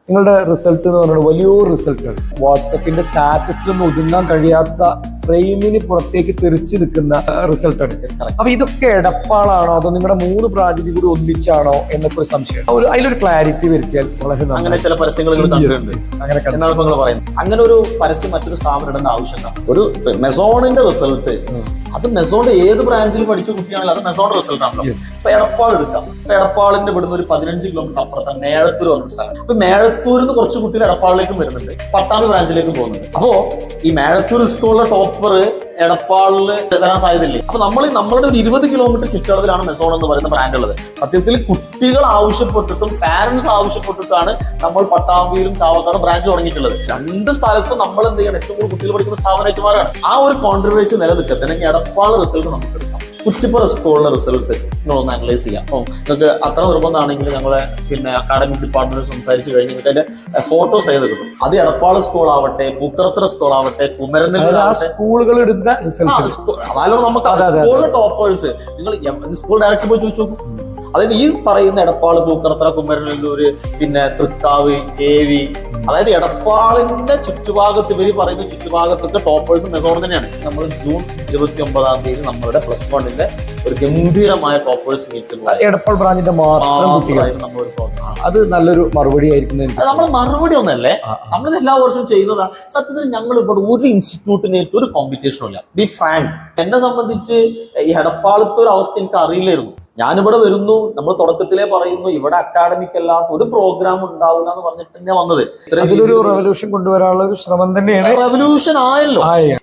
നിങ്ങളുടെ റിസൾട്ട് എന്ന് പറയുന്നത് വലിയൊരു റിസൾട്ടാണ്. വാട്സപ്പിന്റെ സ്റ്റാറ്റസിലൊന്നും ഒതുങ്ങാൻ കഴിയാത്ത ഫ്രെയിമിന് പുറത്തേക്ക് തെറിച്ചു നിൽക്കുന്ന റിസൾട്ടാണ്. അപ്പൊ ഇതൊക്കെ എടപ്പാളാണോ അതോ നിങ്ങളുടെ 3 ബ്രാഞ്ചിൽ കൂടി ഒന്നിച്ചാണോ എന്നൊക്കെ ഒരു സംശയം. അതിലൊരു ക്ലാരിറ്റി വരുത്തിയാൽ വളരെ അങ്ങനെ ചില പരസ്യങ്ങൾ കണ്ടിട്ടുണ്ട്. അങ്ങനെ എന്നാണ് നിങ്ങൾ പറയുന്നത്. അങ്ങനെ ഒരു പരസ്യം മറ്റൊരു സ്ഥാപനം ഇടേണ്ട ആവശ്യമില്ല. ഒരു മെസോണിന്റെ റിസൾട്ട് അത് മെസോണിന്റെ ഏത് ബ്രാഞ്ചിൽ പഠിച്ച കുട്ടിയാണെങ്കിലും അത് മെസോണിന്റെ റിസൾട്ട് ആണല്ലോ. ഇപ്പൊ എടപ്പാൾ എടുക്കാം. ഇപ്പൊ എടപ്പാളിന്റെ ഇവിടുന്ന് ഒരു 15 കിലോമീറ്റർ അപ്പുറത്താണ് മേഴത്തൂർ പറഞ്ഞ സ്ഥലം. ഇപ്പൊ മേഴത്തൂരിൽ നിന്ന് കുറച്ച് കുട്ടികൾ എടപ്പാളിലേക്കും വരുന്നുണ്ട്, പട്ടാമ്പി ബ്രാഞ്ചിലേക്കും പോകുന്നുണ്ട്. അപ്പോ ഈ മേഴത്തൂർ സ്കൂളിലെ ടോപ്പർ എടപ്പാളില് വരാൻ സാധ്യതയില്ലേ? അപ്പൊ നമ്മളുടെ ഒരു 20 കിലോമീറ്റർ ചുറ്റളവിലാണ് മെസോൺ എന്ന് പറയുന്ന ബ്രാൻഡ് ഉള്ളത്. സത്യത്തിൽ കുട്ടികൾ ആവശ്യപ്പെട്ടിട്ടും പാരന്റ്സ് ആവശ്യപ്പെട്ടിട്ടാണ് നമ്മൾ പട്ടാമ്പിയിലും ചാവക്കാടും ബ്രാഞ്ച് തുടങ്ങിയിട്ടുള്ളത്. 2 സ്ഥലത്തും നമ്മൾ എന്ത് ചെയ്യണം, ഏറ്റവും കൂടുതൽ കുട്ടികൾ പഠിക്കുന്ന സ്ഥാപനമായിട്ട് മാറുകയാണ്. ആ ഒരു കോൺട്രിബ്യൂഷൻ നിലനിൽക്കത്തിനെങ്കിൽ എടപ്പാൾ റിസൾട്ട് നമുക്ക് എടുക്കാം. കുറ്റിപ്പുറ സ്കൂളിലെ റിസൾട്ട് നിങ്ങളൊന്ന് അനലൈസ് ചെയ്യാം. അപ്പോൾ നിങ്ങൾക്ക് അത്ര നിർബന്ധമാണെങ്കിൽ ഞങ്ങളെ അക്കാഡമിക് ഡിപ്പാർട്ട്മെന്റ് സംസാരിച്ച് കഴിഞ്ഞ് നിങ്ങൾക്ക് അതിന്റെ ഫോട്ടോസ് ചെയ്ത് കിട്ടും. അത് എടപ്പാൾ സ്കൂൾ ആവട്ടെ, പൂക്കറത്തറ സ്കൂൾ ആവട്ടെ, കുമരനെല്ലൂർ സ്കൂളുകൾ എടുത്ത അതായത് നമുക്ക് സ്കൂളിലെ ടോപ്പേഴ്സ് നിങ്ങൾ സ്കൂൾ ഡയറക്ടർ പോയി ചോദിച്ചു നോക്കും. അതായത് ഈ പറയുന്ന എടപ്പാള്, പൂക്കറത്തറ, കുമരനെല്ലൂര്, തൃക്കാവ്, കേവി, അതായത് എടപ്പാളിന്റെ ചുറ്റുഭാഗത്ത് ഇവര് പറയുന്ന ചുറ്റുഭാഗത്തൊക്കെ ടോപ്പേഴ്സ് മെസോൺ തന്നെയാണ്. നമ്മൾ ജൂൺ 29-ാം തീയതി നമ്മളുടെ +1 ഒരു ഗംഭീരമായ ടോപ്പേഴ്സ് മീറ്റ് എടപ്പാൾ ബ്രാഞ്ചിന്റെ അത് നല്ലൊരു മറുപടി ആയിരിക്കും. നമ്മൾ മറുപടി ഒന്നല്ലേ, നമ്മളിത് എല്ലാ വർഷവും ചെയ്യുന്നതാണ്. സത്യത്തിൽ ഞങ്ങൾ ഇവിടെ ഒരു ഇൻസ്റ്റിറ്റ്യൂട്ടിനായിട്ട് ഒരു കോമ്പറ്റീഷനും ഇല്ല. ബി ഫ്രാങ്ക്, എന്നെ സംബന്ധിച്ച് ഈ എടപ്പാളത്തെ ഒരു അവസ്ഥ എനിക്ക് അറിയില്ലായിരുന്നു. ഞാനിവിടെ വരുന്നു, നമ്മൾ തുടക്കത്തിലേ പറയുന്നു ഇവിടെ അക്കാഡമിക് അല്ലാത്ത ഒരു പ്രോഗ്രാം ഉണ്ടാവില്ല എന്ന് പറഞ്ഞിട്ട് തന്നെ വന്നത്. ഒരു റെവല്യൂഷൻ കൊണ്ടുവരാനുള്ള ഒരു ശ്രമം തന്നെയാണ്. റെവല്യൂഷൻ ആയല്ലോ.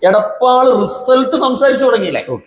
എടപ്പാൾ റിസൾട്ട് സംസാരിച്ചു തുടങ്ങിയില്ലേ?